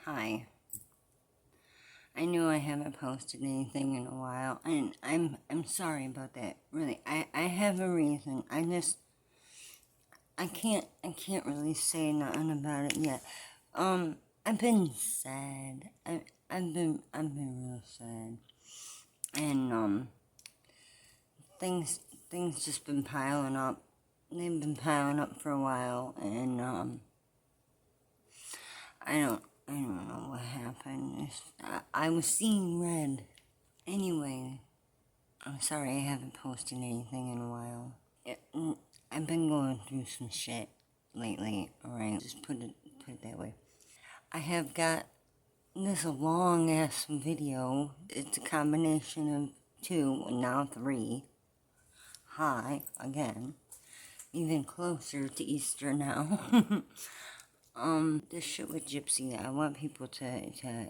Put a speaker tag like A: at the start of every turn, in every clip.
A: Hi. I know I haven't posted anything in a while, and I'm sorry about that. Really, I have a reason. I can't really say nothing about it yet. I've been sad. I've been real sad, and things just been piling up. They've been piling up for a while, and I don't know what happened. I was seeing red. Anyway, I'm sorry I haven't posted anything in a while. I've been going through some shit lately, alright? Just put it that way. I have got this long ass video. It's a combination of 2, and now 3. Hi, again. Even closer to Easter now. This shit with Gypsy, I want people to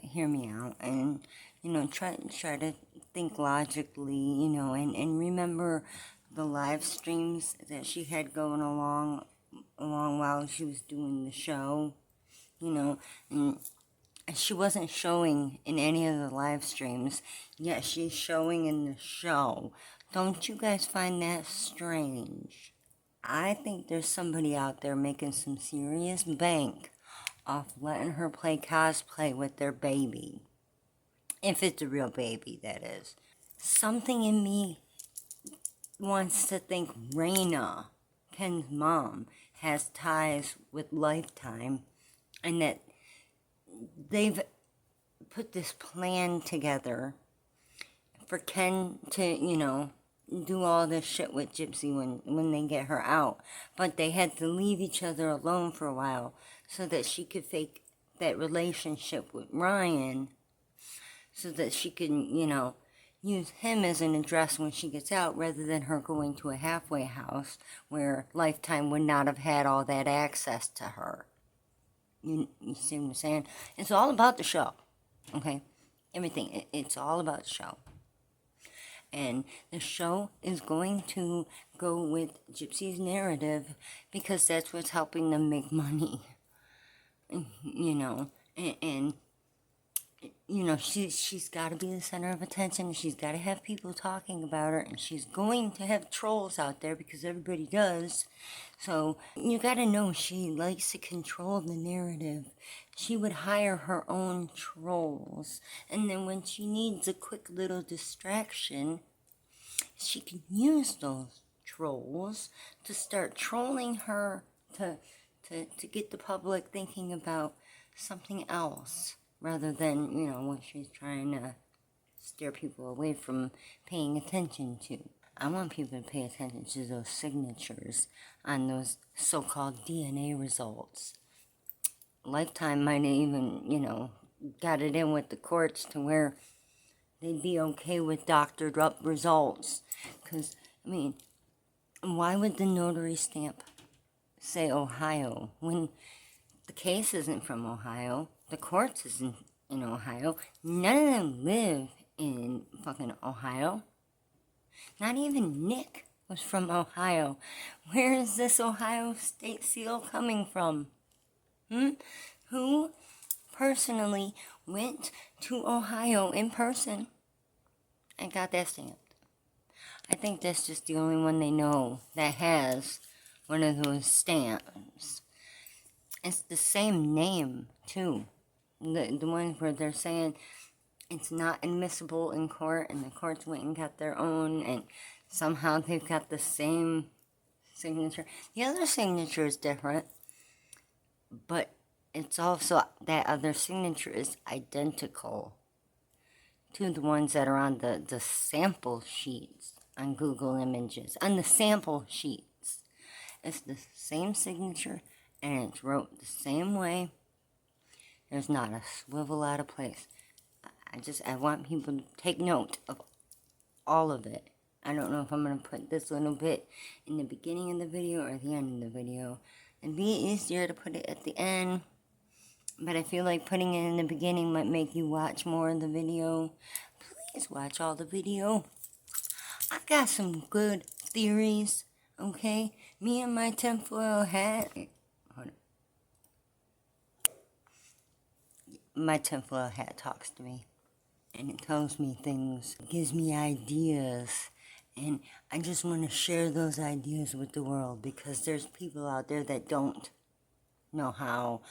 A: hear me out and, try to think logically, and remember the live streams that she had going along while she was doing the show, and she wasn't showing in any of the live streams, yet she's showing in the show. Don't you guys find that strange? I think there's somebody out there making some serious bank off letting her play cosplay with their baby. If it's a real baby, that is. Something in me wants to think Raina, Ken's mom, has ties with Lifetime, and that they've put this plan together for Ken to, do all this shit with Gypsy when they get her out. But they had to leave each other alone for a while so that she could fake that relationship with Ryan so that she could, use him as an address when she gets out rather than her going to a halfway house where Lifetime would not have had all that access to her. You see what I'm saying? It's all about the show, okay? Everything. It's all about the show. And the show is going to go with Gypsy's narrative because that's what's helping them make money. She's got to be the center of attention. She's got to have people talking about her, and she's going to have trolls out there because everybody does. So you got to know she likes to control the narrative. She would hire her own trolls, and then when she needs a quick little distraction, she can use those trolls to start trolling her to get the public thinking about something else rather than, what she's trying to steer people away from paying attention to. I want people to pay attention to those signatures on those so-called DNA results. Lifetime might have even, got it in with the courts to where they'd be okay with doctored up results. Because, why would the notary stamp say Ohio when the case isn't from Ohio? The courts isn't in Ohio. None of them live in fucking Ohio. Not even Nick was from Ohio. Where is this Ohio state seal coming from? Who personally went to Ohio in person and got that stamped? I think that's just the only one they know that has one of those stamps. It's the same name, too. The ones where they're saying it's not admissible in court, and the courts went and got their own, and somehow they've got the same signature. The other signature is different, but it's also that other signature is identical to the ones that are on the sample sheets on Google Images. On the sample sheets, it's the same signature, and it's wrote the same way. There's not a swivel out of place. I want people to take note of all of it. I don't know if I'm going to put this little bit in the beginning of the video or the end of the video. It'd be easier to put it at the end, but I feel like putting it in the beginning might make you watch more of the video. Please watch all the video. I got some good theories, okay? Me and my tinfoil hat. Hold on. my tinfoil hat talks to me. And it tells me things, it gives me ideas. And I just want to share those ideas with the world, because there's people out there that don't know how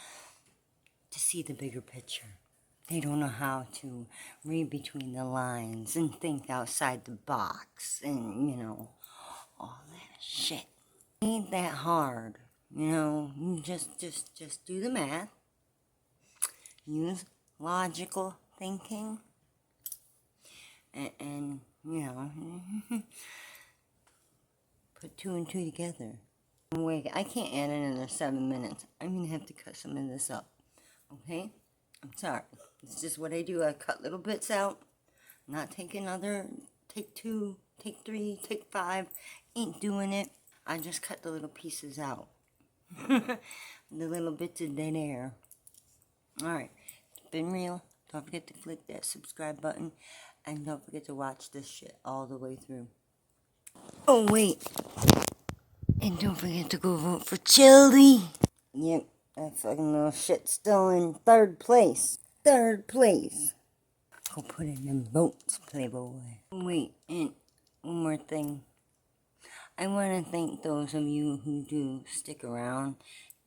A: to see the bigger picture. They don't know how to read between the lines and think outside the box and, all that shit. It ain't that hard, You just do the math. Use logical thinking. And put 2 and 2 together. Wait, I can't add another 7 minutes. I'm going to have to cut some of this up. Okay? I'm sorry. It's just what I do. I cut little bits out. Not take another, take 2, take 3, take 5. Ain't doing it. I just cut the little pieces out. The little bits of dead air. Alright. It's been real. Don't forget to click that subscribe button. And don't forget to watch this shit all the way through. Oh, wait. And don't forget to go vote for Chili. Yep. That fucking little shit's still in 3rd place. 3rd place. Go put in them votes, Playboy. Wait, and one more thing. I want to thank those of you who do stick around.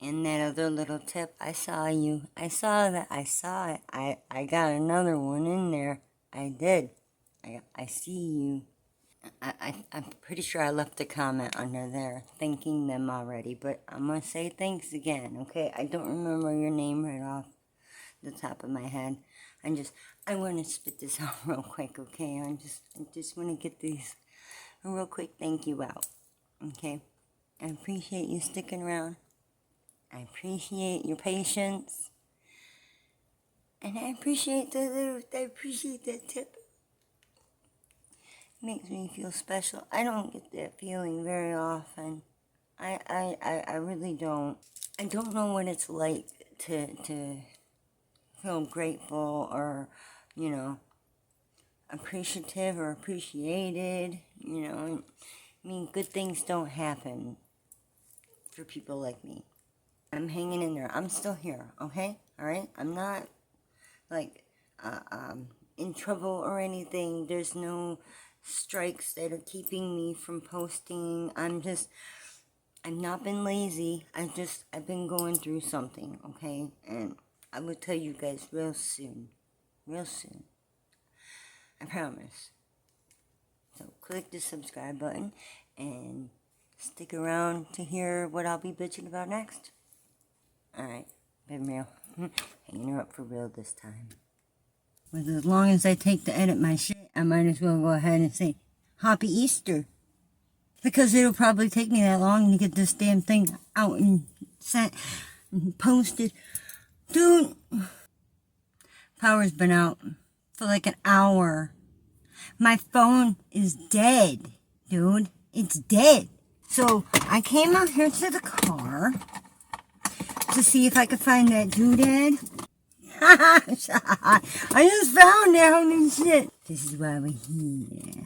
A: And that other little tip, I saw you. I saw that. I saw it. I got another one in there. I did. I see you. I'm pretty sure I left a comment under there thanking them already, but I'm going to say thanks again, okay? I don't remember your name right off the top of my head. I want to spit this out real quick, okay? I just want to get these a real quick thank you out, okay? I appreciate you sticking around. I appreciate your patience. And I appreciate that tip. Makes me feel special. I don't get that feeling very often. I really don't. I don't know what it's like to feel grateful or, appreciative or appreciated, I mean, good things don't happen for people like me. I'm hanging in there. I'm still here, okay? All right? I'm not, in trouble or anything. There's no strikes that are keeping me from posting. I've not been lazy. I've been going through something, okay? And I will tell you guys real soon. Real soon. I promise. So click the subscribe button and stick around to hear what I'll be bitching about next. Alright, been real. Hanging her up for real this time. But as long as I take to edit my shit, I might as well go ahead and say Happy Easter. Because it'll probably take me that long to get this damn thing out and sent and posted. Dude, power's been out for like an hour. My phone is dead, dude. It's dead. So I came out here to the car to see if I could find that doodad. I just found out and shit. This is why we're here.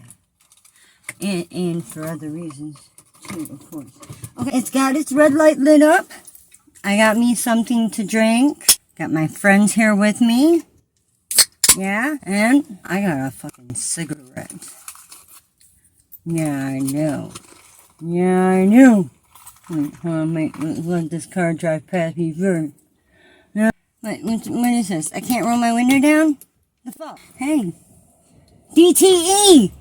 A: And for other reasons, too, of course. Okay, it's got its red light lit up. I got me something to drink. Got my friends here with me. Yeah, and I got a fucking cigarette. Yeah, I know. Yeah, I know. Wait, hold on, wait, let's let this car drive past me first. No, wait, what is this? I can't roll my window down? The fuck? Hey. DTE!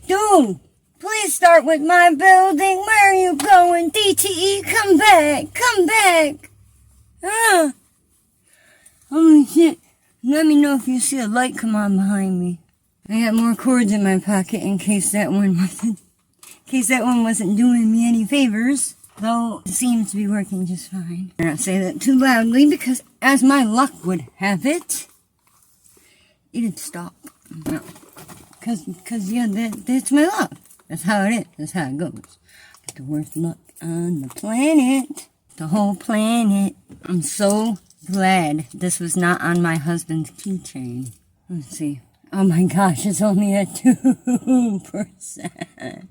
A: Dude! Please start with my building. Where are you going? DTE, come back! Come back! Holy shit. Let me know if you see a light come on behind me. I got more cords in my pocket in case that one wasn't doing me any favors. Though it seems to be working just fine. I don't say that too loudly because as my luck would have it, it'd stop. No. Cause yeah, that's my luck. That's how it is. That's how it goes. Got the worst luck on the planet. The whole planet. I'm so glad this was not on my husband's keychain. Let's see. Oh my gosh, it's only at 2%.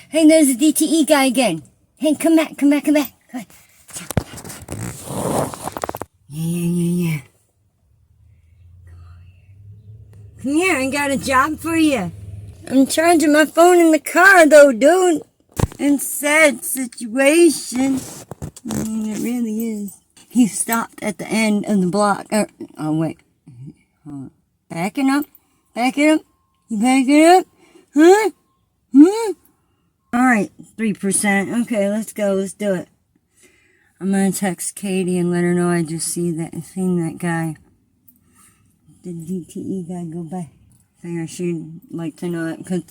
A: Hey, there's a DTE guy again. Hey, come back. Yeah. Come here, I got a job for you. I'm charging my phone in the car, though, dude. In sad situation. I mean, it really is. He stopped at the end of the block. Oh, wait. Hold on. Backing up. Back it up. You back it up? Huh? Alright, 3%. Okay, let's go. Let's do it. I'm gonna text Katie and let her know I just seen that guy. The DTE guy go by. Figure she'd like to know that. Because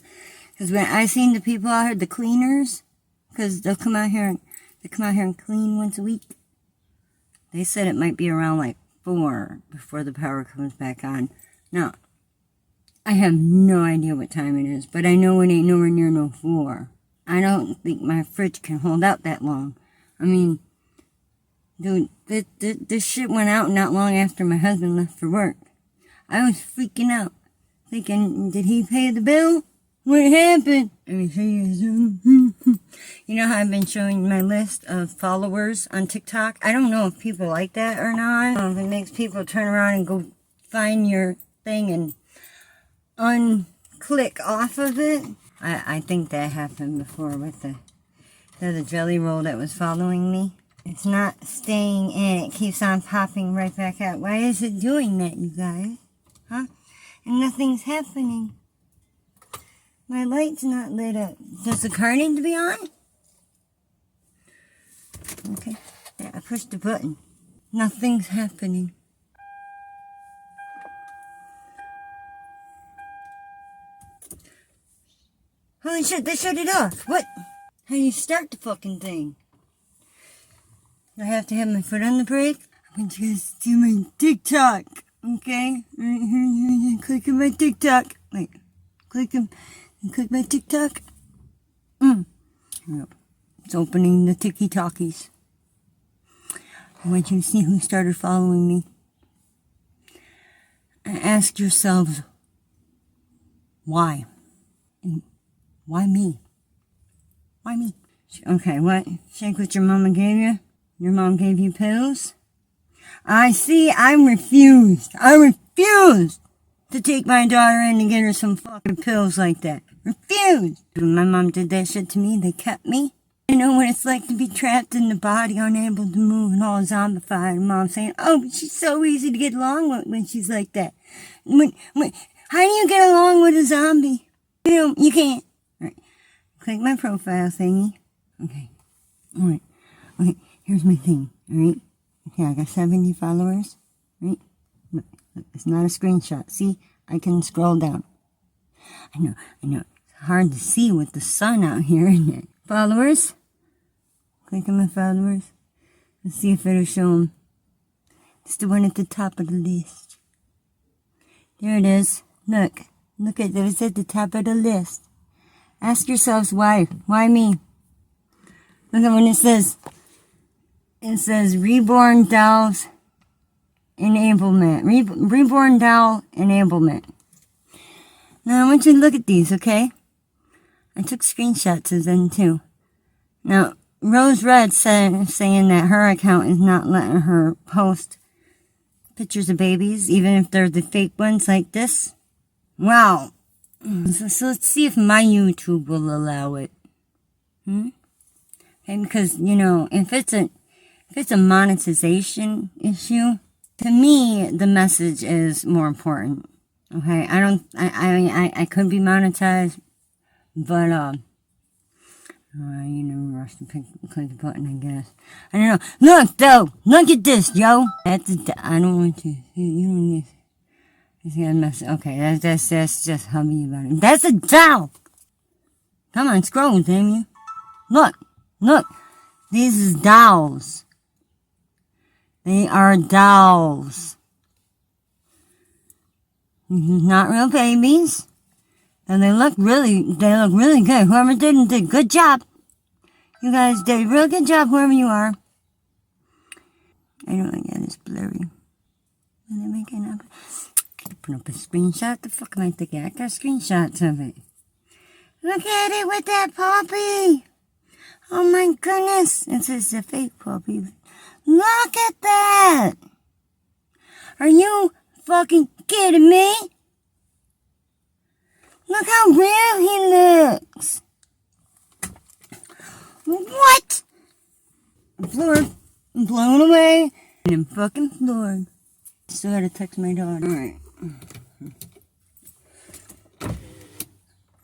A: when I seen the people out here, the cleaners, because they come out here and clean once a week. They said it might be around like 4 before the power comes back on. Now, I have no idea what time it is, but I know it ain't nowhere near no 4. I don't think my fridge can hold out that long. I mean, dude, this shit went out not long after my husband left for work. I was freaking out, thinking, did he pay the bill? What happened? You know how I've been showing my list of followers on TikTok? I don't know if people like that or not. I don't know if it makes people turn around and go find your thing and unclick off of it. I think that happened before with the jelly roll that was following me. It's not staying in. It keeps on popping right back out. Why is it doing that, you guys? Huh? And nothing's happening. My light's not lit up. Does the car need to be on? Okay. Yeah, I pushed the button. Nothing's happening. Holy shit, they shut it off. What? How do you start the fucking thing? Do I have to have my foot on the brake? I want you guys to do my TikTok. Okay? Right here, click on my TikTok. Wait. Click my TikTok. Yep. It's opening the TikTokies. I want you to see who started following me. And ask yourselves, why? And why me? Why me? Okay, what? Shake what your mama gave you? Your mom gave you pills? I see, I refused to take my daughter in and get her some fucking pills like that. Refused. When my mom did that shit to me, they kept me. You know what it's like to be trapped in the body, unable to move and all zombified. And mom saying, oh, but she's so easy to get along with when she's like that. How do you get along with a zombie? You can't. All right. Click my profile thingy. Okay. All right. Okay. Here's my thing. All right. Okay. I got 70 followers. Right. Look. It's not a screenshot. See? I can scroll down. I know. It's hard to see with the sun out here, isn't it? Followers. Click on my followers. Let's see if it'll show them. It's the one at the top of the list. There it is. Look at it. It's at the top of the list. Ask yourselves why. Why me? Look at when it says. It says Reborn Dolls Enablement. Reborn Doll Enablement. Now I want you to look at these, okay? I took screenshots of them too. Now, Rose Red saying that her account is not letting her post pictures of babies, even if they're the fake ones like this. Wow. So let's see if my YouTube will allow it. Okay, because, if it's a monetization issue, to me, the message is more important. Okay, I could be monetized, but, rush to click the button, I guess. I don't know. Look, though! Look at this, yo! I don't want to. You don't need to. Okay, that's just hubby about it. That's a doll! Come on, scroll, damn you. Look! These is dolls. They are dolls. Not real babies. And they look really good. Whoever did a good job. You guys did a real good job, whoever you are. I don't like that, it's blurry. When I make it up. Can I put up a screenshot? The fuck am I thinking? I got screenshots of it. Look at it with that puppy. Oh my goodness. It's a fake puppy. Look at that. Are you fucking kidding me? Look how real he looks. What? I'm floored. I'm blown away. And I'm fucking floored. Still had to text my daughter. Alright.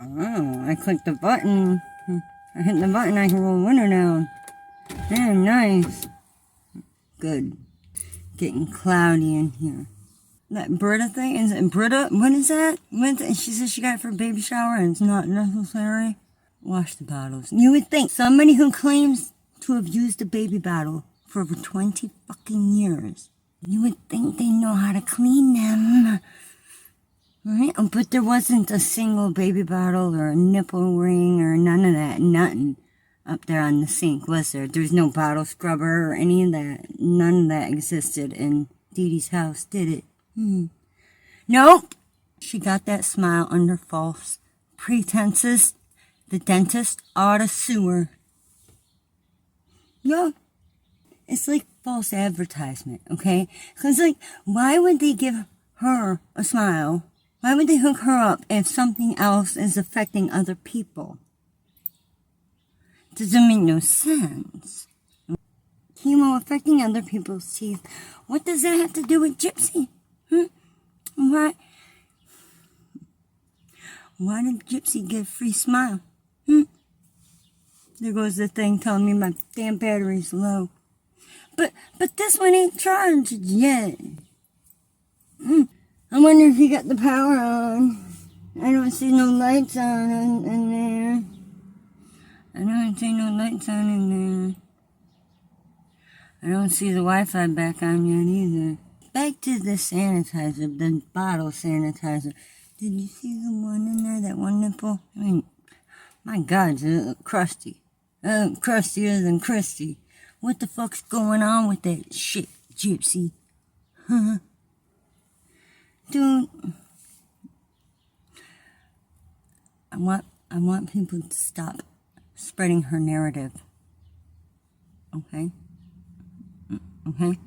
A: Oh, I clicked the button. I hit the button, I can roll the window down. Damn, nice. Good. Getting cloudy in here. That Brita thing, is it Brita? What is that? She says she got it for a baby shower and it's not necessary. Wash the bottles. You would think somebody who claims to have used a baby bottle for over 20 fucking years, you would think they know how to clean them. Right? But there wasn't a single baby bottle or a nipple ring or none of that. Nothing up there on the sink, was there? There's no bottle scrubber or any of that. None of that existed in Dee Dee's house, did it? Nope. She got that smile under false pretenses. The dentist ought to sue her. Yeah. It's like false advertisement, okay? Because, like, why would they give her a smile? Why would they hook her up if something else is affecting other people? Doesn't make no sense. Chemo affecting other people's teeth. What does that have to do with Gypsy? Why did Gypsy get a free smile? There goes the thing telling me my damn battery's low. But this one ain't charged yet. I wonder if he got the power on. I don't see no lights on in there. I don't see no lights on in there. I don't see the Wi-Fi back on yet either. Back to the sanitizer, the bottle sanitizer. Did you see the one in there, that one nipple? I mean, my God, it look crusty. Crustier than crusty. What the fuck's going on with that shit, Gypsy? Huh? Dude, I want people to stop spreading her narrative. Okay? Okay?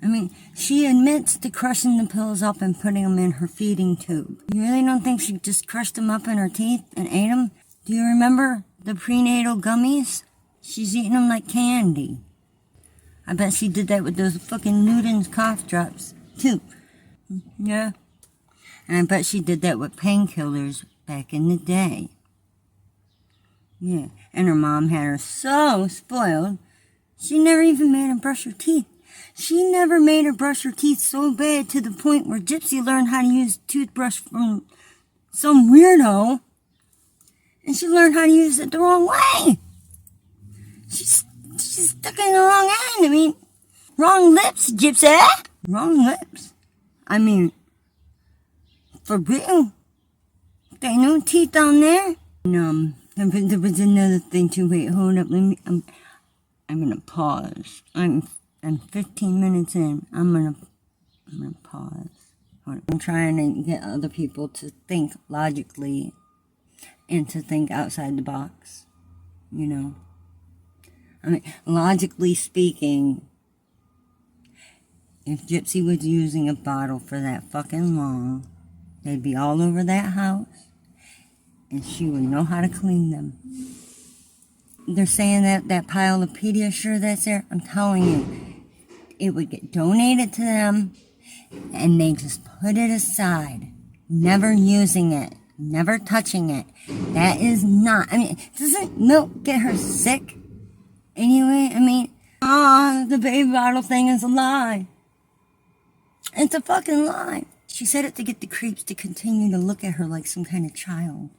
A: I mean, she admits to crushing the pills up and putting them in her feeding tube. You really don't think she just crushed them up in her teeth and ate them? Do you remember the prenatal gummies? She's eating them like candy. I bet she did that with those fucking Newton's cough drops, too. Yeah. And I bet she did that with painkillers back in the day. Yeah. And her mom had her so spoiled, she never even made her brush her teeth. She never made her brush her teeth so bad to the point where Gypsy learned how to use a toothbrush from some weirdo. And she learned how to use it the wrong way. She's stuck in the wrong end. I mean, wrong lips, Gypsy. Wrong lips. I mean, for real. There ain't no teeth down there. There was another thing too. Wait, hold up. I'm gonna pause. I'm 15 minutes in. I'm gonna pause. I'm trying to get other people to think logically and to think outside the box. You know? I mean, logically speaking, if Gypsy was using a bottle for that fucking long, they'd be all over that house, and she would know how to clean them. They're saying that pile of Pediasure that's there, I'm telling you, it would get donated to them, and they just put it aside, never using it, never touching it. That is not, I mean, doesn't milk get her sick? Anyway, I mean, the baby bottle thing is a lie. It's a fucking lie. She said it to get the creeps to continue to look at her like some kind of child.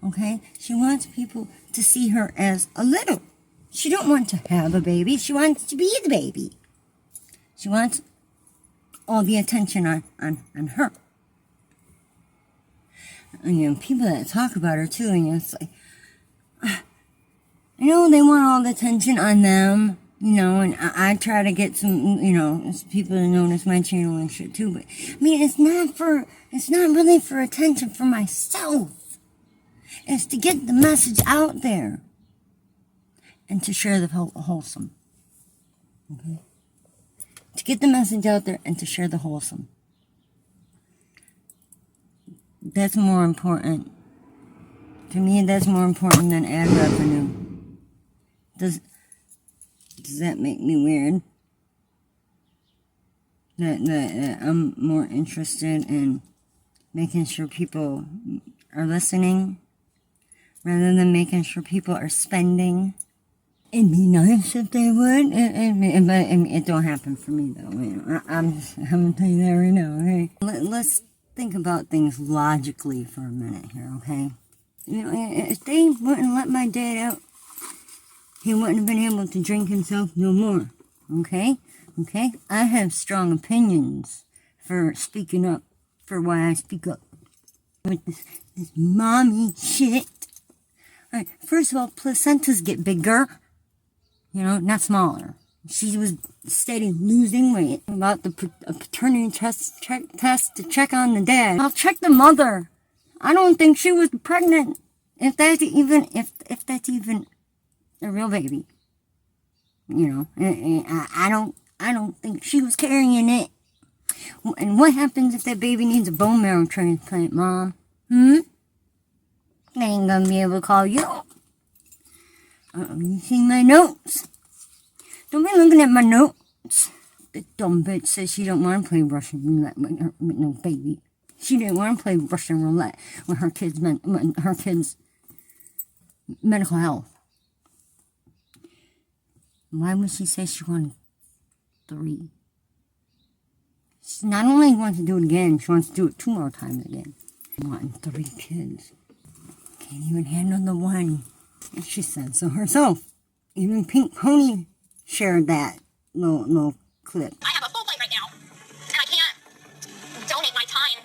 A: Okay? She wants people to see her as a little. She don't want to have a baby. She wants to be the baby. She wants all the attention on her. And, you know, people that talk about her, too, and it's like, you know, they want all the attention on them, you know, and I try to get some, you know, people that notice my channel and shit, too, but, I mean, it's not really for attention for myself. It's to get the message out there and to share the wholesome. Okay? To get the message out there and to share the wholesome. That's more important. To me, that's more important than ad revenue. Does that make me weird? That I'm more interested in making sure people are listening rather than making sure people are spending. It'd be nice if they would, but it don't happen for me though. You know, I'm gonna tell you that right now. Okay, let's think about things logically for a minute here. Okay, you know, if they wouldn't let my dad out, he wouldn't have been able to drink himself no more. Okay. I have strong opinions for speaking up, for why I speak up with this mommy shit. All right, first of all, placentas get bigger, you know, not smaller. She was steady losing weight. About the paternity test to check on the dad. I'll check the mother. I don't think she was pregnant. If that's even a real baby, you know, I don't think she was carrying it. And what happens if that baby needs a bone marrow transplant, Mom? They ain't gonna be able to call you. You see my notes? Don't be looking at my notes. The dumb bitch says she don't want to play Russian roulette with no baby. She didn't want to play Russian roulette with her kids' medical health. Why would she say she wanted 3? She not only wants to do it again, she wants to do it 2 more times again. Wanting 3 kids. Can't even handle the one. And she said so herself. Even Pink Pony shared that little clip.
B: I have a full plate right now, and I can't donate my time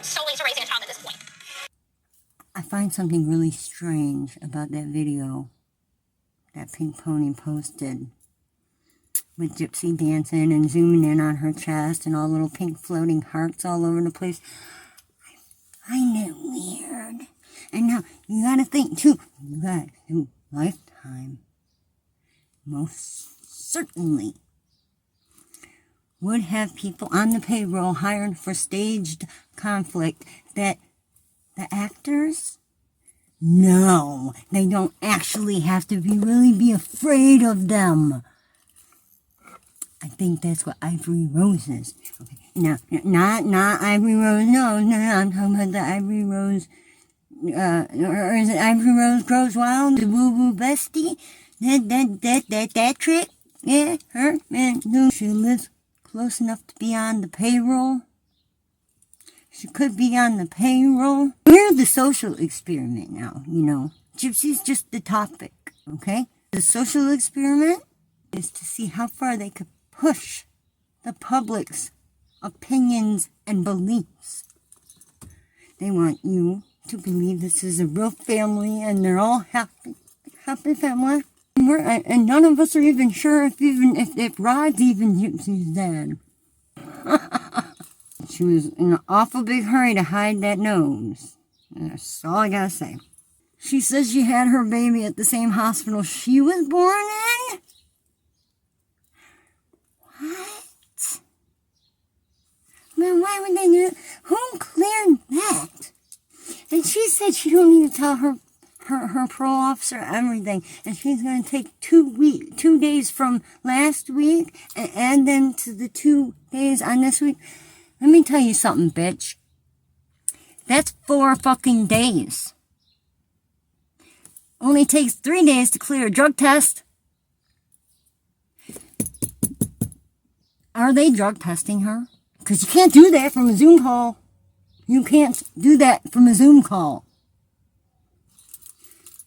B: solely to raising a child at this point.
A: I find something really strange about that video that Pink Pony posted with Gypsy dancing and zooming in on her chest and all little pink floating hearts all over the place. I find it weird. And now, you gotta think too, you guys do Lifetime most certainly would have people on the payroll hired for staged conflict that the actors, no, they don't actually have to really be afraid of them. I think that's what Ivory Rose is. Okay. Now, not Ivory Rose, no, I'm talking about the Ivory Rose, or is it Ivory Rose Grows Wild, the woo-woo bestie? That trick? Yeah, her, man, no, she lives close enough to be on the payroll. She could be on the payroll. We're the social experiment now, you know. Gypsy's just the topic, okay? The social experiment is to see how far they could push the public's opinions and beliefs. They want you to believe this is a real family and they're all happy family. And none of us are even sure if Rod's even Gypsy's dad. She was in an awful big hurry to hide that nose. That's all I gotta say. She says she had her baby at the same hospital she was born in? What? Man, why would they do that? Who cleared that? And she said she don't need to tell her parole officer everything. And she's going to take 2 days from last week and add them to the 2 days on this week. Let me tell you something, bitch. That's 4 fucking days. Only takes 3 days to clear a drug test. Are they drug testing her? Because you can't do that from a Zoom call. You can't do that from a Zoom call.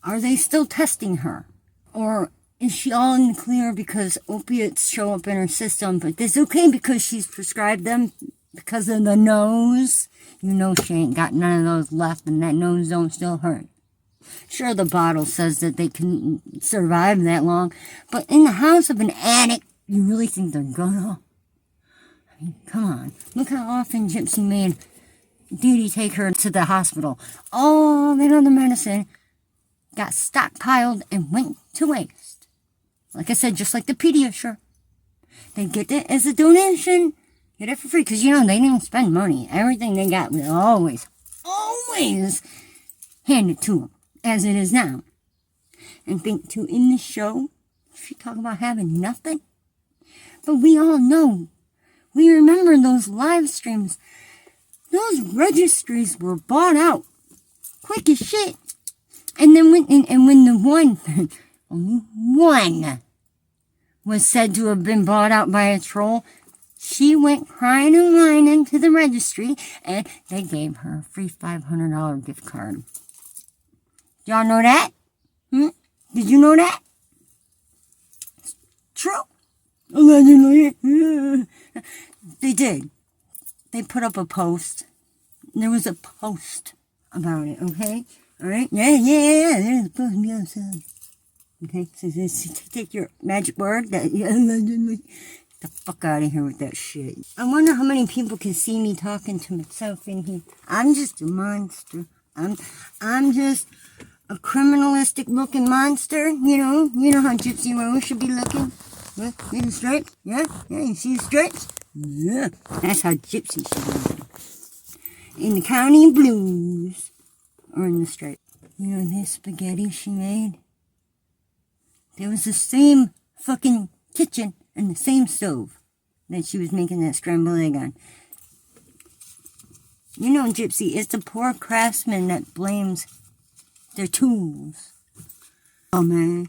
A: Are they still testing her? Or is she all in the clear because opiates show up in her system, but it's okay because she's prescribed them because of the nose? You know she ain't got none of those left and that nose don't still hurt. Sure, the bottle says that they can survive that long, but in the house of an addict, you really think they're gonna? I mean, come on. Look how often Gypsy made Duty take her to the hospital. All that other medicine got stockpiled and went to waste. Like I said, just like the Pediasure. They get it as a donation. Get it for free. Because, you know, they didn't spend money. Everything they got was always always hand it to him, as it is now. And think, too, in the show, she talk about having nothing. But we all know, we remember those live streams. Those registries were bought out quick as shit. And then when the one, only one, was said to have been bought out by a troll, she went crying and whining to the registry, and they gave her a free $500 gift card. Y'all know that? Did you know that? It's true. Allegedly. They did. They put up a post. There was a post about it, okay? Alright? Yeah. There's supposed to be outside. Okay? So take your magic word that you allegedly. Get the fuck out of here with that shit. I wonder how many people can see me talking to myself in here. I'm just a monster. I'm just a criminalistic looking monster, you know how Gypsy Rose should be looking. Yeah, see the stripes? Yeah, you see the stripes? Yeah, that's how Gypsy should be looking. In the county blues, or in the stripes. You know this spaghetti she made? There was the same fucking kitchen and the same stove that she was making that scrambled egg on. You know, Gypsy, it's the poor craftsman that blames their tools. Dumbass.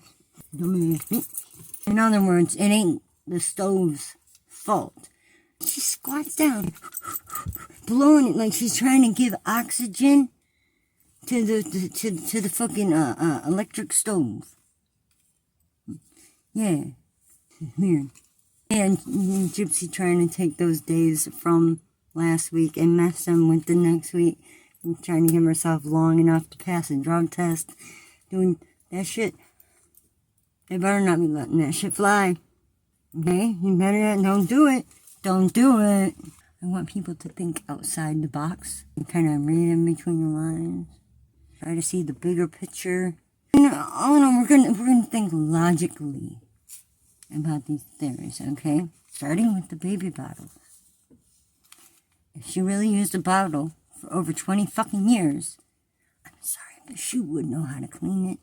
A: In other words, it ain't the stove's fault. She squats down, blowing it like she's trying to give oxygen to the fucking electric stove. Yeah, weird. And Gypsy trying to take those days from last week and mess them with the next week. And trying to give herself long enough to pass a drug test. Doing that shit. They better not be letting that shit fly. Okay? You better don't do it. Don't do it. I want people to think outside the box. And kind of read in between the lines. Try to see the bigger picture. And all in all, we're gonna think logically about these theories, okay? Starting with the baby bottles. If she really used a bottle for over 20 fucking years, I'm sorry, but she would know how to clean it.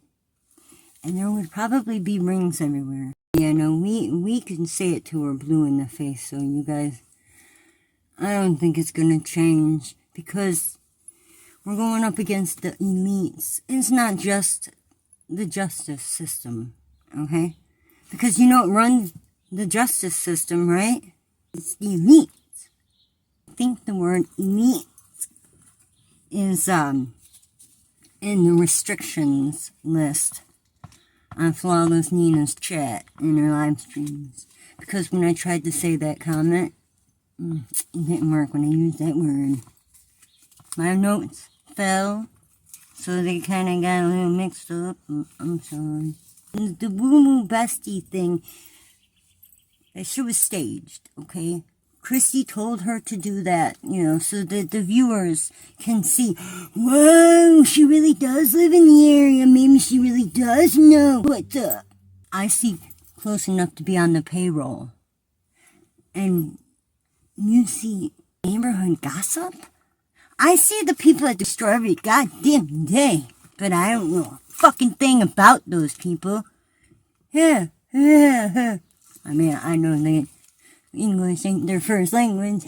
A: And there would probably be rings everywhere. Yeah, no, we can say it to her blue in the face, so you guys, I don't think it's gonna change, because we're going up against the elites. It's not just the justice system, okay? Because you know it runs the justice system, right? It's the elite. I think the word elite is in the restrictions list on Flawless Nina's chat in her live streams. Because when I tried to say that comment, it didn't work when I used that word. My notes fell, so they kind of got a little mixed up. I'm sorry. The woo-woo bestie thing, that shit was staged, okay? Christy told her to do that, you know, so that the viewers can see, whoa, she really does live in the area. Maybe she really does know what's up. I see close enough to be on the payroll. And you see neighborhood gossip? I see the people that destroy every goddamn day, but I don't know a fucking thing about those people. Yeah. I mean, I know they English ain't their first language.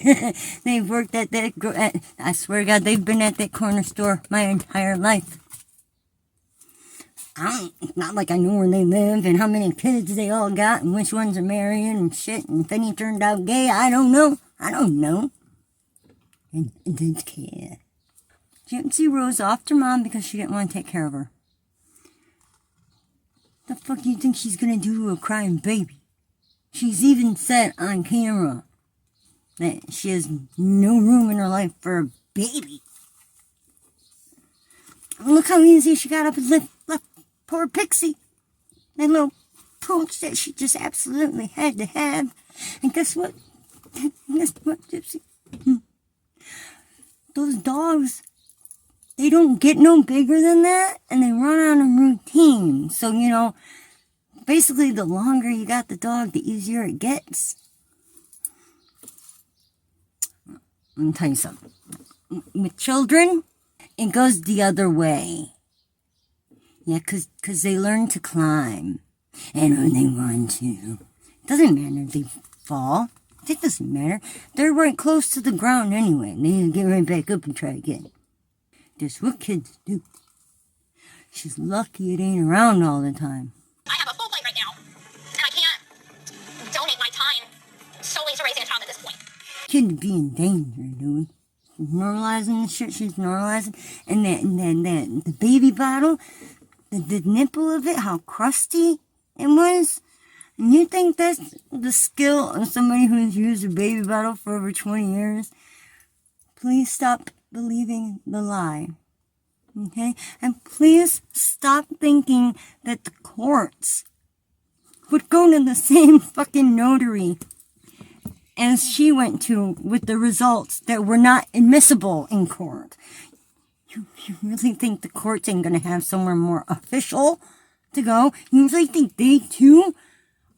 A: They've worked at that, I swear to God, they've been at that corner store my entire life. It's not like I know where they live and how many kids they all got and which ones are marrying and shit, and if any turned out gay, I don't know. And didn't care. Gypsy Rose offed her mom because she didn't want to take care of her. The fuck do you think she's gonna do to a crying baby? She's even said on camera that she has no room in her life for a baby. Look how easy she got up and left poor Pixie. That little pooch that she just absolutely had to have. And guess what? Gypsy? Those dogs, they don't get no bigger than that, and they run on a routine. So, you know, basically the longer you got the dog, the easier it gets. Let me tell you something. With children, It goes the other way. Yeah, 'cause they learn to climb. And when they run too. Doesn't matter if they fall. It doesn't matter. They're right close to the ground anyway. They get right back up and try again. That's what kids do. She's lucky it ain't around all the time.
B: I have a full plate right now, and I can't donate my time solely to raising a child at this point.
A: Kid be in danger, dude. She's normalizing the shit she's normalizing. And that the baby bottle, the nipple of it, how crusty it was. And you think that's the skill of somebody who's used a baby bottle for over 20 years? Please stop believing the lie. Okay? And please stop thinking that the courts would go to the same fucking notary as she went to with the results that were not admissible in court. You really think the courts ain't gonna have somewhere more official to go? You really think they too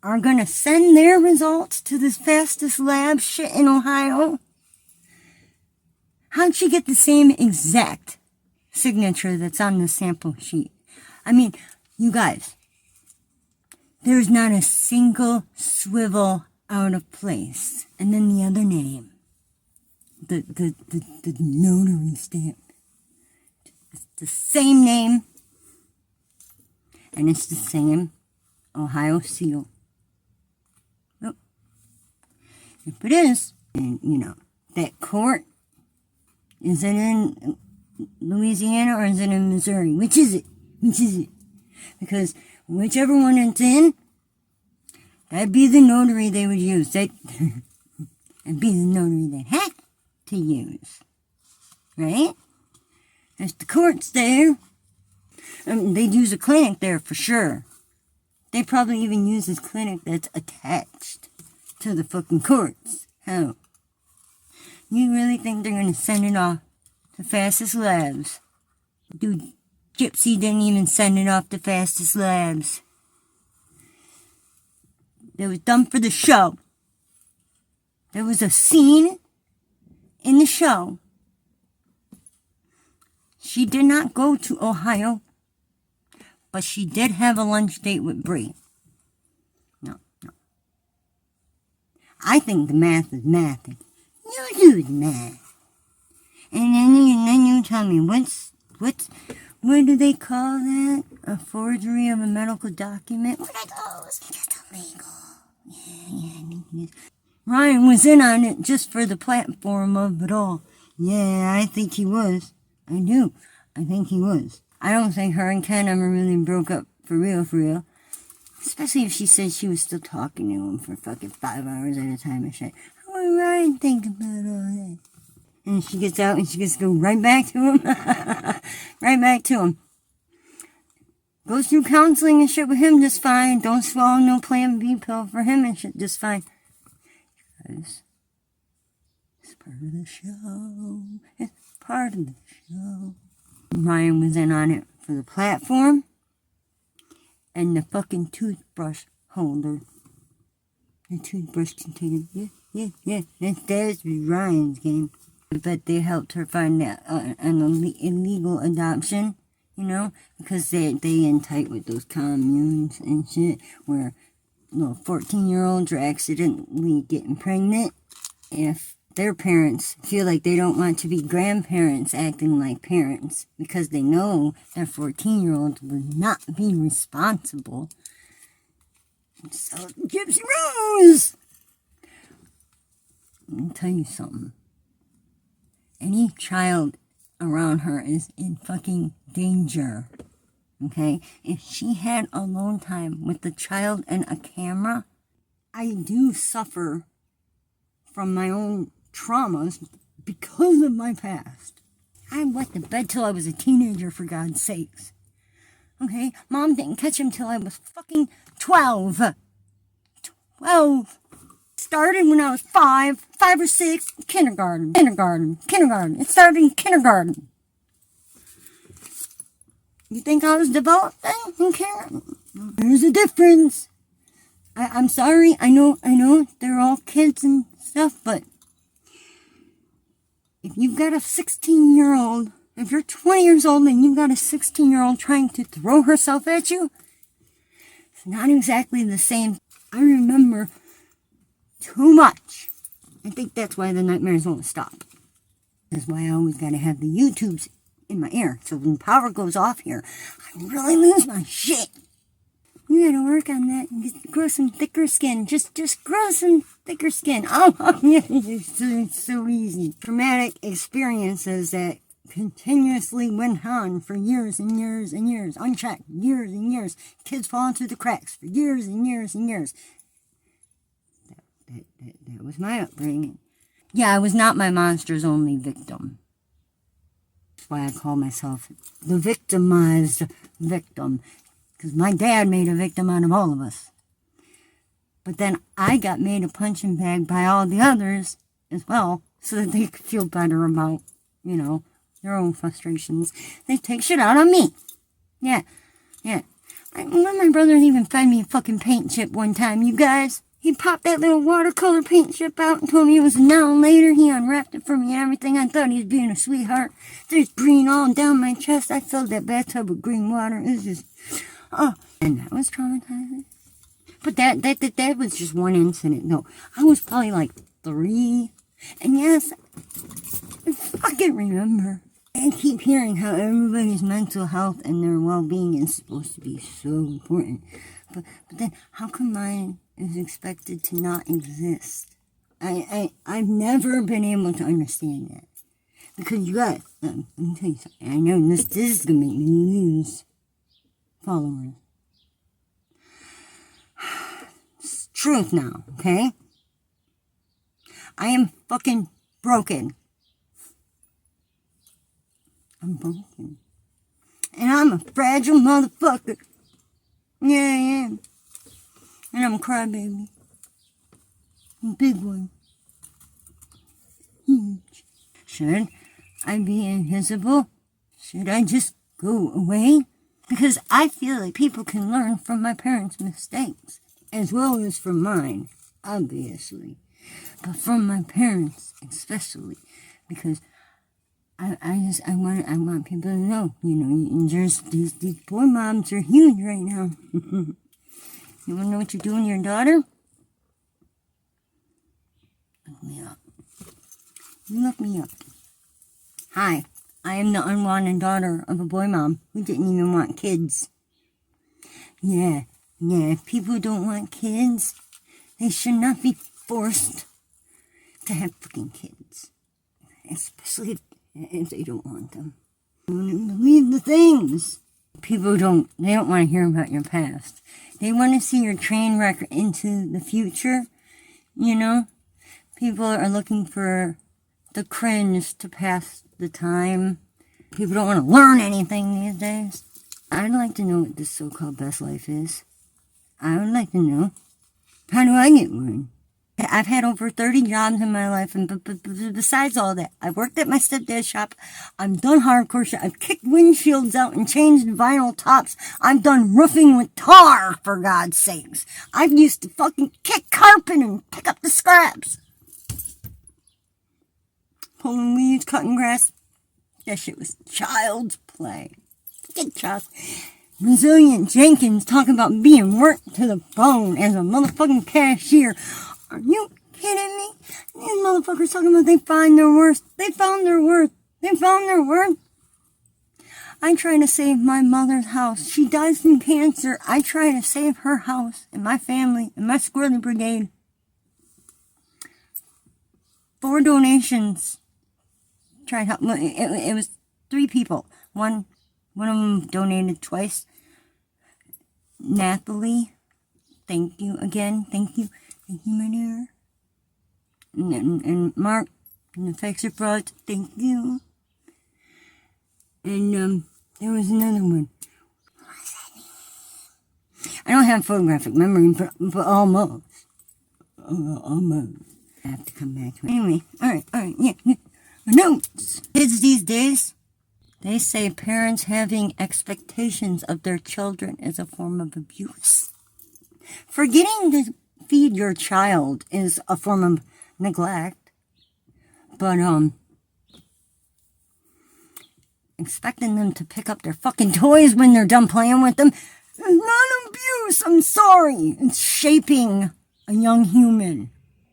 A: are gonna send their results to this fastest lab shit in Ohio? How'd she get the same exact signature that's on the sample sheet? I mean, you guys, there's not a single swivel out of place. And then the other name, the notary stamp, it's the same name, and it's the same Ohio seal. Yep. If it is, and you know, that court, is it in Louisiana or is it in Missouri? Which is it? Which is it? Because whichever one it's in, that'd be the notary they would use. That'd be the notary they had to use. Right? There's the courts there. They'd use a clinic there for sure. They probably even use this clinic that's attached to the fucking courts. How? You really think they're gonna send it off to fastest labs? Dude, Gypsy didn't even send it off to fastest labs. It was done for the show. There was a scene in the show. She did not go to Ohio, but she did have a lunch date with Bree. No. I think the math is mathing. You do the math. And then you tell me, what do they call that? A forgery of a medical document? What are those? Just illegal. Yeah. Ryan was in on it just for the platform of it all. Yeah, I think he was. I do. I think he was. I don't think her and Ken ever really broke up for real. Especially if she said she was still talking to him for fucking 5 hours at a time and shit. What would Ryan think about all that? And she gets out and she gets to go right back to him. Right back to him. Goes through counseling and shit with him just fine. Don't swallow no Plan B pill for him and shit just fine. Guys, it's part of the show. It's part of the show. Ryan was in on it for the platform and the fucking toothbrush holder. The toothbrush container. Yeah. That was Ryan's game. But they helped her find that an illegal adoption, you know, because they in tight with those communes and shit where little 14-year-olds are accidentally getting pregnant if their parents feel like they don't want to be grandparents acting like parents because they know their 14-year-olds will not be responsible. So, Gypsy Rose! Let me tell you something. Any child around her is in fucking danger. Okay? If she had alone time with the child and a camera, I do suffer from my own traumas because of my past. I went to bed till I was a teenager, for God's sakes. Okay? Mom didn't catch him till I was fucking 12. 12. Started when I was 5 or 6, kindergarten. It started in kindergarten. You think I was developed then? Okay. There's a difference. I'm sorry. I know. They're all kids and stuff, but if you've got a 16-year-old If you're 20 years old and you've got a 16-year-old trying to throw herself at you, it's not exactly the same. I remember too much. I think that's why the nightmares won't stop. That's why I always got to have the YouTubes in my ear. So when power goes off here, I really lose my shit. You gotta work on that and grow some thicker skin. Just grow some thicker skin. Oh, yeah, it's so easy. Traumatic experiences that continuously went on for years and years and years, unchecked, years and years. Kids falling through the cracks for years and years and years. That was my upbringing. Yeah, I was not my monster's only victim. That's why I call myself the victimized victim. Because my dad made a victim out of all of us. But then I got made a punching bag by all the others as well, so that they could feel better about, their own frustrations. They take shit out on me. Yeah. My brother even fed me a fucking paint chip one time, you guys. He popped that little watercolor paint chip out and told me it was an hour later. He unwrapped it for me and everything. I thought he was being a sweetheart. There's green all down my chest. I filled that bathtub with green water. It was just, and that was traumatizing. But that was just one incident. No, I was probably like 3. And yes, I fucking remember. I keep hearing how everybody's mental health and their well-being is supposed to be so important. But then how come mine is expected to not exist? I've never been able to understand that. Because you guys, let me tell you something. I know this is going to make me lose followers. It's truth now, okay? I am fucking broken. I'm broken. And I'm a fragile motherfucker. Yeah, I am. And I'm a crybaby. A big one. Huge. Should I be invisible? Should I just go away? Because I feel like people can learn from my parents' mistakes. As well as from mine, obviously. But from my parents, especially. Because I want people to know, there's these boy moms are huge right now. You want to know what you're doing to your daughter? Look me up. You look me up. Hi, I am the unwanted daughter of a boy mom who didn't even want kids. Yeah, if people don't want kids, they should not be forced to have fucking kids. Especially if they don't want them. You don't believe the things. People don't want to hear about your past. They want to see your train wreck into the future, People are looking for the cringe to pass the time. People don't want to learn anything these days. I'd like to know what this so-called best life is. I would like to know. How do I get one? I've had over 30 jobs in my life, and besides all that, I worked at my stepdad's shop. I've done hardcore shit. I've kicked windshields out and changed vinyl tops. I've done roofing with tar, for God's sakes. I've used to fucking kick carpet and pick up the scraps. Pulling weeds, cutting grass. That shit was child's play. Get child. Resilient Jenkins talking about being worked to the bone as a motherfucking cashier. Are you kidding me? These motherfuckers talking about they find their worth. They found their worth. They found their worth. I try to save my mother's house. She dies from cancer. I try to save her house and my family and my squirrely brigade. 4 donations. Tried help. It was 3 people. One of them donated twice. Nathalie, thank you again. Thank you. Thank you, my dear. And Mark, and the Fixer Fraud, thank you. And there was another one. What was that name? I don't have photographic memory, but almost. Almost. I have to come back to it. Anyway, alright, yeah. My notes. Kids these days, they say parents having expectations of their children is a form of abuse. Forgetting to feed your child is a form of neglect. But expecting them to pick up their fucking toys when they're done playing with them. It's not abuse, I'm sorry. It's shaping a young human,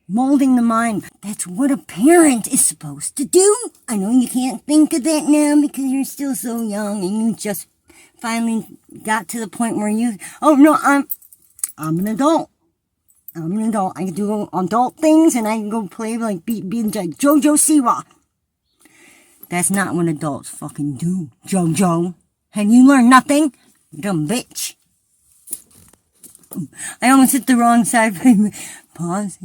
A: molding the mind. That's what a parent is supposed to do. I know you can't think of that now because you're still so young and you just finally got to the point where oh no, I'm an adult. I'm an adult. I can do adult things and I can go play like be like JoJo Siwa. That's not what adults fucking do, JoJo. Have you learned nothing? You dumb bitch. I almost hit the wrong side. Pause.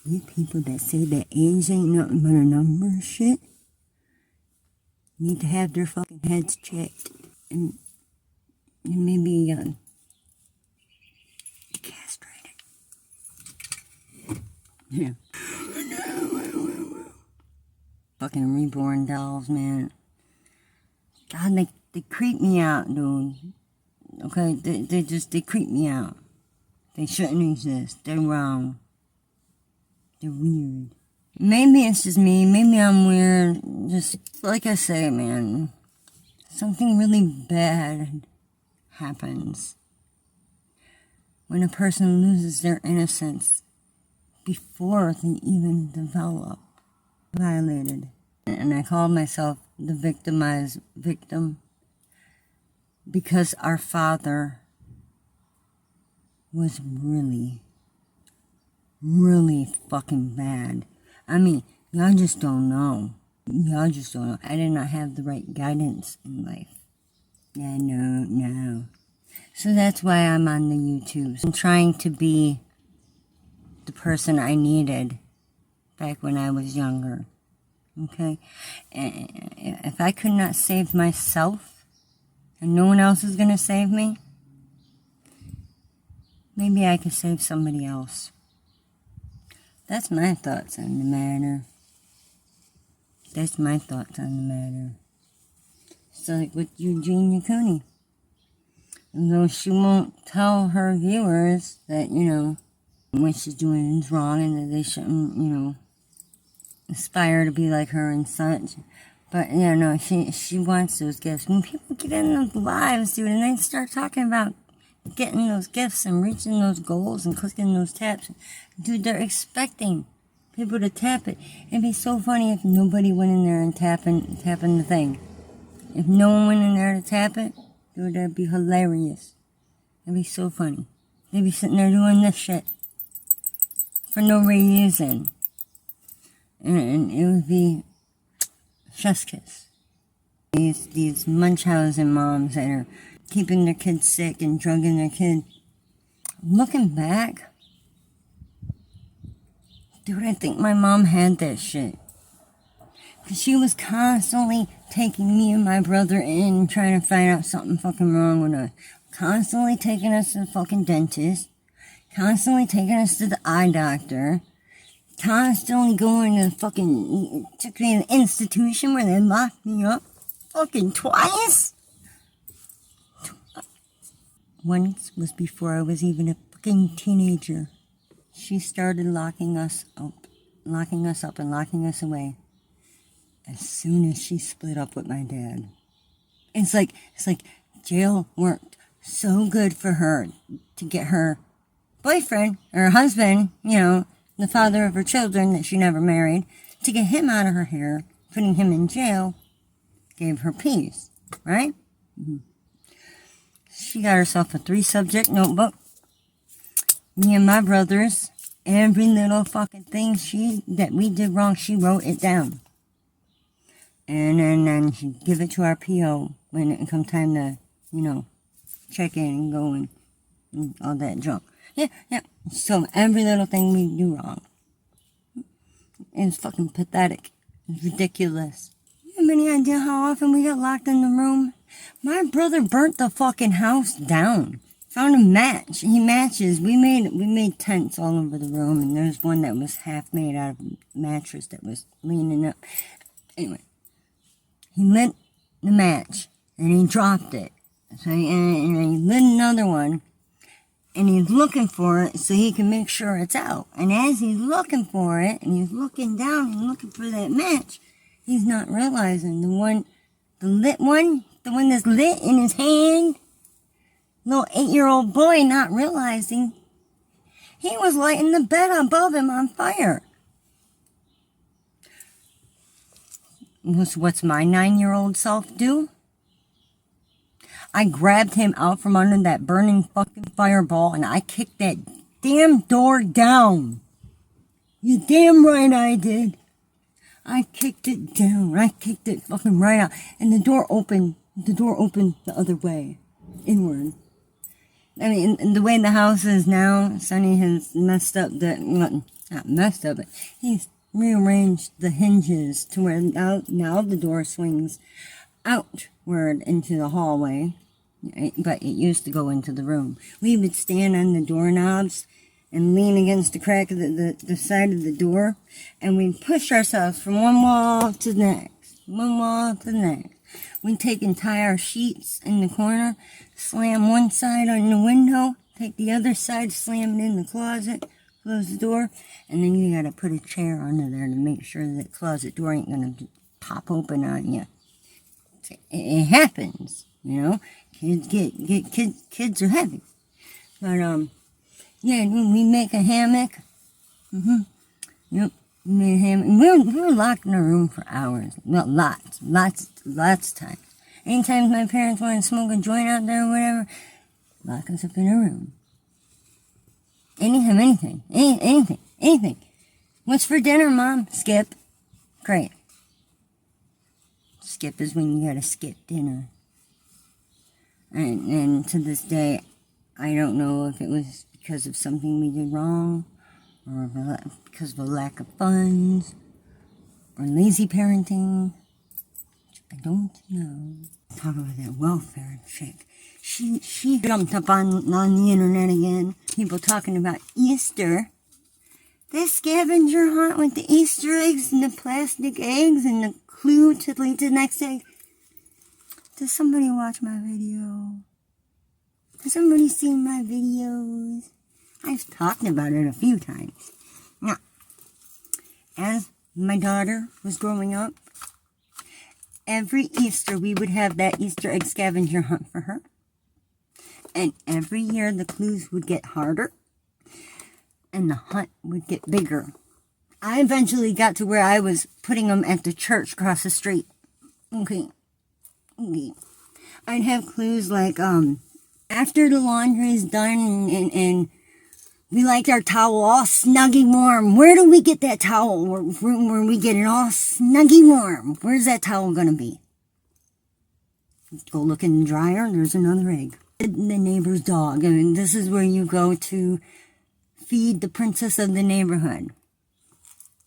A: You people that say that age ain't nothing but a number shit need to have their fucking heads checked and maybe castrated. Yeah. Fucking reborn dolls, man. God, they creep me out, dude. Okay, they creep me out. They shouldn't exist. They're wrong. They're weird. Maybe it's just me. Maybe I'm weird. Just like I say, man. Something really bad happens when a person loses their innocence before they even develop. Violated. And I called myself the victimized victim because our father was really fucking bad. I mean, y'all just don't know. Y'all just don't know. I did not have the right guidance in life. Yeah, no. So that's why I'm on the YouTube. I'm trying to be the person I needed back when I was younger. Okay? And if I could not save myself, and no one else is going to save me, maybe I could save somebody else. That's my thoughts on the matter. That's my thoughts on the matter. So like with Eugenia Cooney. Though she won't tell her viewers that, what she's doing is wrong and that they shouldn't, aspire to be like her and such. But, she wants those gifts. When people get in those lives, dude, and they start talking about getting those gifts and reaching those goals and clicking those taps, dude, they're expecting people to tap it. It'd be so funny if nobody went in there and tapping the thing. If no one went in there to tap it, dude, that'd be hilarious. It'd be so funny. They'd be sitting there doing this shit for no reason. And it would be chef's kiss. These Munchausen moms that are keeping their kids sick and drugging their kid. Looking back, dude, I think my mom had that shit. Because she was constantly taking me and my brother in, trying to find out something fucking wrong with us. Constantly taking us to the fucking dentist. Constantly taking us to the eye doctor. Constantly going to took me to an institution where they locked me up fucking twice. Once was before I was even a fucking teenager. She started locking us up and locking us away as soon as she split up with my dad. It's like jail worked so good for her to get her boyfriend or husband, the father of her children that she never married, to get him out of her hair, putting him in jail, gave her peace, right? Mm-hmm. She got herself a 3-subject notebook. Me and my brothers, every little fucking thing that we did wrong, she wrote it down. And then she'd give it to our PO when it come time to, check in and go and all that junk. Yeah. So every little thing we do wrong. It's fucking pathetic. It's ridiculous. You have any idea how often we got locked in the room? My brother burnt the fucking house down. Found a match. He matches. We made tents all over the room, and there's one that was half made out of a mattress that was leaning up. Anyway, he lit the match, and he dropped it. So and he lit another one, and he's looking for it so he can make sure it's out. And as he's looking for it, and he's looking down and looking for that match, he's not realizing the one The lit one? The one that's lit in his hand? Little 8-year-old boy not realizing he was lighting the bed above him on fire. What's my 9-year-old self do? I grabbed him out from under that burning fucking fireball and I kicked that damn door down. You damn right I did. I kicked it down. I kicked it fucking right out. And the door opened. The door opened the other way. Inward. I mean, in the way the house is now, Sonny has messed up the... Not messed up, but he's rearranged the hinges to where now the door swings outward into the hallway. But it used to go into the room. We would stand on the doorknobs and lean against the crack of the side of the door, and we'd push ourselves from one wall to the next, one wall to the next. We'd take and tie our sheets in the corner, slam one side on the window, take the other side, slam it in the closet, close the door, and then you gotta put a chair under there to make sure that closet door ain't gonna pop open on you. It happens, you know. Kids are heavy, but yeah, we make a hammock. Yep, we made a hammock. We were locked in a room for hours. Well, lots of times. Anytime my parents wanted to smoke a joint out there or whatever, lock us up in a room. Anything. What's for dinner, Mom? Skip. Great. Skip is when you gotta skip dinner. And to this day, I don't know if it was because of something we did wrong, or because of a lack of funds, or lazy parenting. I don't know. Talk about that welfare chick. She jumped up on the internet again. People talking about Easter. This scavenger hunt with the Easter eggs and the plastic eggs and the clue to lead to the next egg. Does somebody watch my video? Has somebody seen my videos? I've talked about it a few times. Now, as my daughter was growing up, every Easter we would have that Easter egg scavenger hunt for her. And every year the clues would get harder and the hunt would get bigger. I eventually got to where I was putting them at the church across the street. Okay. I'd have clues like, after the laundry is done and we like our towel all snuggy warm, where do we get that towel? Where we get it all snuggy warm? Where's that towel gonna be? Go look in the dryer, there's another egg. The neighbor's dog. I mean, this is where you go to feed the princess of the neighborhood.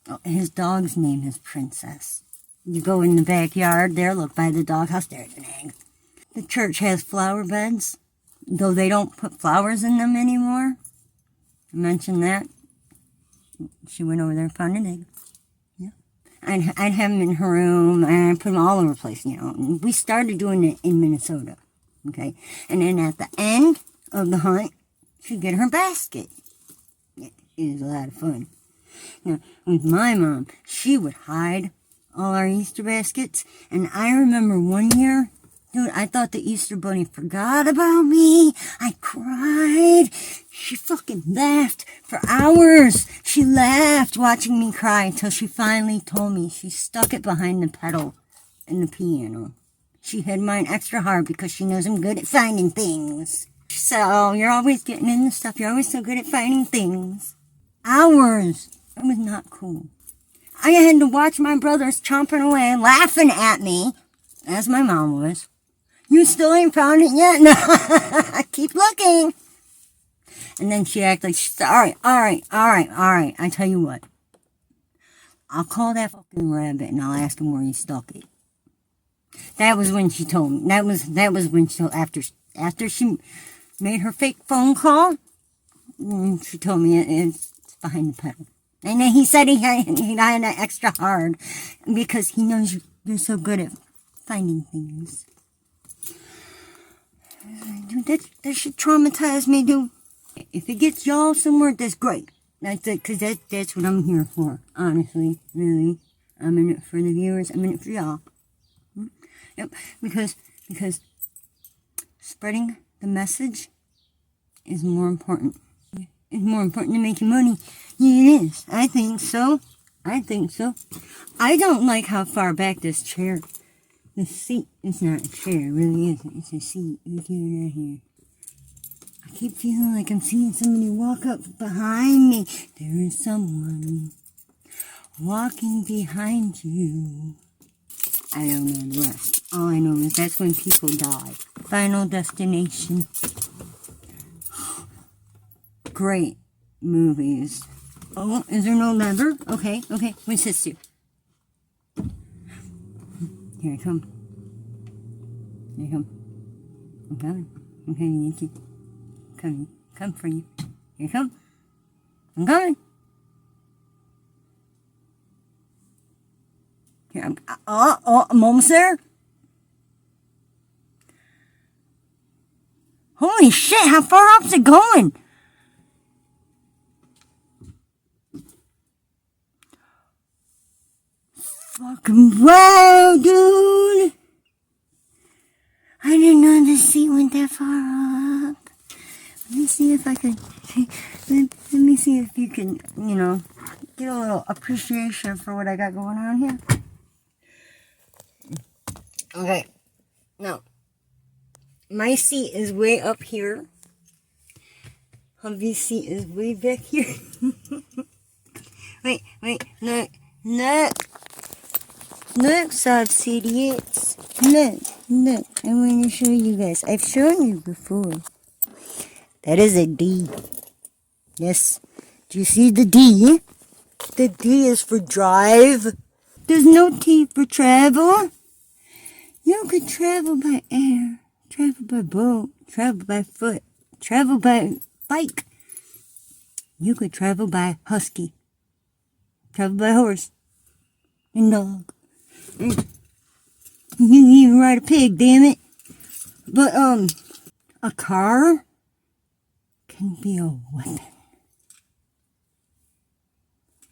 A: Oh, his dog's name is Princess. You go in the backyard there, look by the doghouse, there's an egg. The church has flower beds, though they don't put flowers in them anymore. I mentioned that. She went over there and found an egg. Yeah. I'd have them in her room, and I'd put them all over the place, you know. We started doing it in Minnesota, okay? And then at the end of the hunt, she'd get her basket. It was a lot of fun. Now, with my mom, she would hide all our Easter baskets. And I remember one year, dude, I thought the Easter Bunny forgot about me. I cried. She fucking laughed for hours. She laughed watching me cry until she finally told me she stuck it behind the pedal in the piano. She hid mine extra hard because she knows I'm good at finding things. She said, oh, you're always getting in the stuff. You're always so good at finding things. Hours. It was not cool. I had to watch my brothers chomping away, laughing at me, as my mom was. You still ain't found it yet? No, keep looking. And then she acted like, she said, all right. I tell you what. I'll call that fucking rabbit and I'll ask him where he stuck it. That was when she told me. That was when she, after she made her fake phone call, she told me it's behind the pedal. And then he said he had it extra hard because he knows you're so good at finding things. Dude, that should traumatize me, dude. If it gets y'all somewhere, that's great. That's it, because that's what I'm here for. Honestly, really. I'm in it for the viewers. I'm in it for y'all. Yep, because spreading the message is more important. It's more important than making money. Yeah, it is. I think so. I don't like how far back this chair, the seat, it's not a chair, it really isn't. It's a seat right here, right here. I keep feeling like I'm seeing somebody walk up behind me. There is someone walking behind you. I don't know the rest. All I know is that's when people die. Final Destination. Great movies. Oh, is there no lever? Okay. What's this do? Here I come. I'm coming. I'm coming to you. Come for you. Here I come. I'm coming. Here I'm almost there. Holy shit, how far up's it going? Fucking wow, dude. I didn't know the seat went that far up. Let me see if I can, let me see if you can, get a little appreciation for what I got going on here. Okay, now, my seat is way up here. Hubby's seat is way back here. wait, look, soft idiots. Look, I want to show you guys. I've shown you before. That is a D. Yes. Do you see the D? The D is for drive. There's no T for travel. You could travel by air, travel by boat, travel by foot, travel by bike. You could travel by husky, travel by horse, and dog. You can even ride a pig, damn it. But, a car can be a weapon.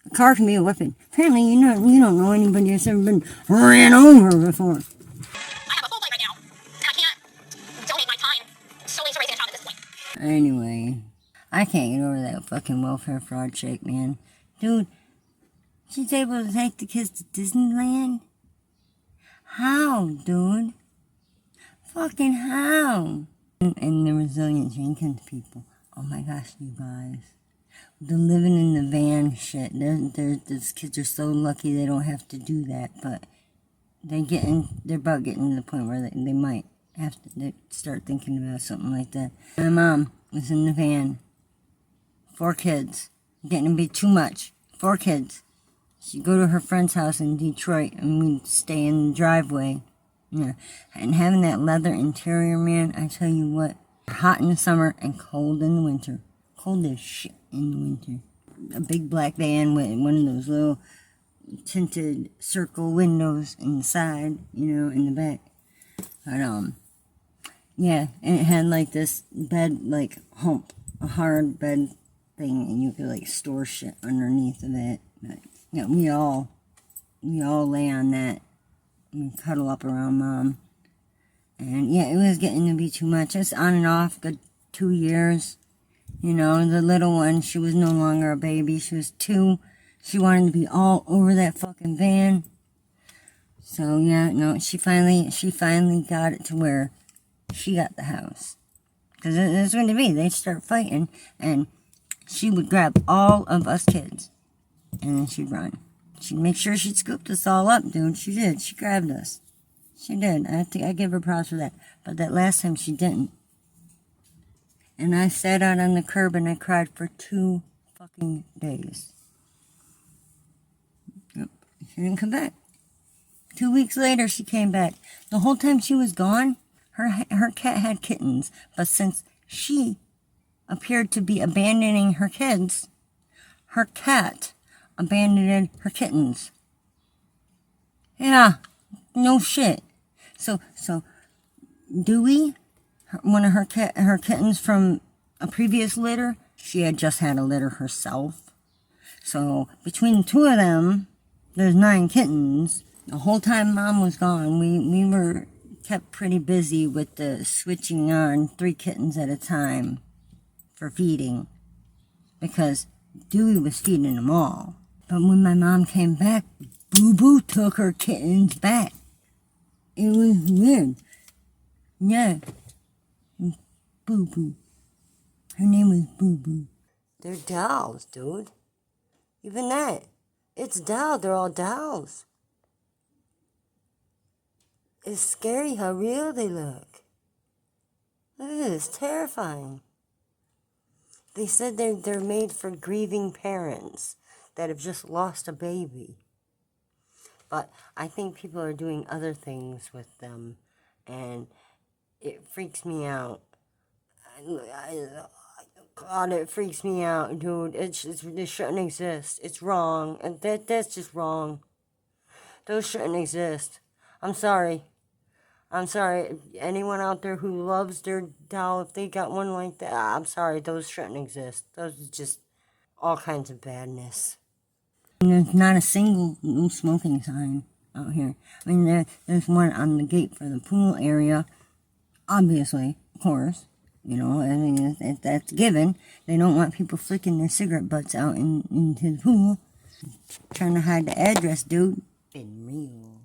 A: A car can be a weapon. Apparently, you don't know anybody that's ever been ran over before.
B: I have a full plate right now, and I can't donate my time solely to raising a child at this point.
A: Anyway, I can't get over that fucking welfare fraud chick, man. Dude, she's able to take the kids to Disneyland? How, dude? Fucking how? And the resilient Jenkins people. Oh my gosh, you guys. The living in the van shit. Those kids are so lucky they don't have to do that, but they're about getting to the point where they might have to start thinking about something like that. My mom was in the van. 4 kids. Getting to be too much. 4 kids. She'd go to her friend's house in Detroit, and we'd stay in the driveway. Yeah. And having that leather interior, man, I tell you what, hot in the summer and cold in the winter. Cold as shit in the winter. A big black van with one of those little tinted circle windows in the side, in the back. But, yeah, and it had like this bed, like hump, a hard bed thing, and you could like store shit underneath of it. But, we all lay on that. We cuddle up around Mom. And yeah, it was getting to be too much. It's on and off, good 2 years. The little one, she was no longer a baby. She was 2. She wanted to be all over that fucking van. So yeah, no, she finally got it to where she got the house. Because it was going to be, they'd start fighting, and she would grab all of us kids. And then she'd run. She'd make sure she'd scooped us all up, dude. She did. She grabbed us. She did. I give her props for that. But that last time she didn't. And I sat out on the curb and I cried for 2 fucking days. Yep. She didn't come back. 2 weeks later, she came back. The whole time she was gone, her cat had kittens. But since she appeared to be abandoning her kids, her cat abandoned her kittens. Yeah, no shit. So Dewey, one of her kittens from a previous litter, she had just had a litter herself. So between the 2 of them, there's 9 kittens. The whole time Mom was gone, we were kept pretty busy with the switching on 3 kittens at a time for feeding, because Dewey was feeding them all. But when my mom came back, Boo Boo took her kittens back. It was weird. Yeah. Boo Boo. Her name was Boo Boo. They're dolls, dude. Even that. It's dolls. They're all dolls. It's scary how real they look. Look at this. Terrifying. They said they're made for grieving parents that have just lost a baby. But I think people are doing other things with them, and it freaks me out. God, it freaks me out, dude. It shouldn't exist. It's wrong, and that's just wrong. Those shouldn't exist. I'm sorry. Anyone out there who loves their doll, if they got one like that, I'm sorry. Those shouldn't exist. Those are just all kinds of badness. And there's not a single no smoking sign out here. I mean, there's one on the gate for the pool area. Obviously, of course. You know, I mean, that's given. They don't want people flicking their cigarette butts out into the pool. Trying to hide the address, dude. Been real.